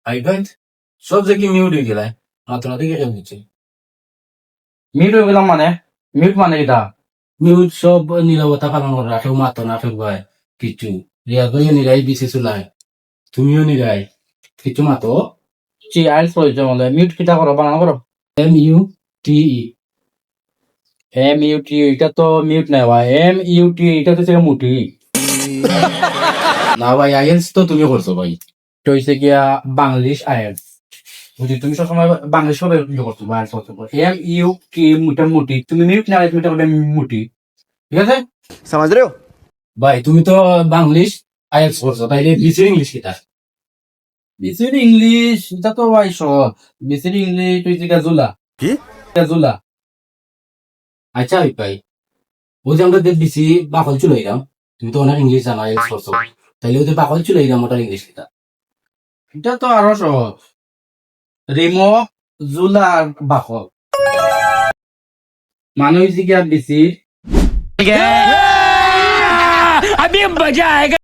ভাই ভাই সব যে কি মিউট হয়ে গেলায় মাত্র না দেখে কেমন হচ্ছে মিউট হয়ে গেলাম মানে মিউট মানে এটা মিউট সব নিরবতা পালন করে রাখেও মাত্র না ফেলবাই কিছু রিয়া ভাইও নিরাই বিসি চুলাই তুমিও নিরাই কিছু মাতো চি আইলস হয়েছে মানে মিউট কিটা করো বানানো করো MUTE এম ইউ টি এটা তো মিউট নাই ভাই এম ইউ টি এটা তো থেকে মুটি না ভাই আইএলস তো তুমি করছো ভাই এটা হয়েছে গিয়া বাংলাদেশ আইএলস বুঝি তুমি সবসময় বাংলাদেশ হবে ইয়ে করছো বা আইএলস করছো এম ইউ টি মুটা মুটি তুমি মিউট না তুমি এটা করবে মুটি ঠিক আছে समझ रहे हो ভাই তুমি তো বাংলিশ আইএলস করছো তাইলে বিসি ইংলিশ কিটা বিসির ইংলিশ এটা তো ভাই সহজ বিসির ইংলিশ হয়েছে গিয়া জুলা কি জুলা আচ্ছা ভাই ও যে আমরা বিসি বাকল চুলাইলাম তুমি তো অনেক ইংলিশ জানো আইএলস করছো তাইলে ওদের বাকল চুলাইলাম ওটার ইংলিশ কিটা এটা তো আরো সহজ রিমো জুলা আর বাকল মানে হয়েছে গিয়া বিসির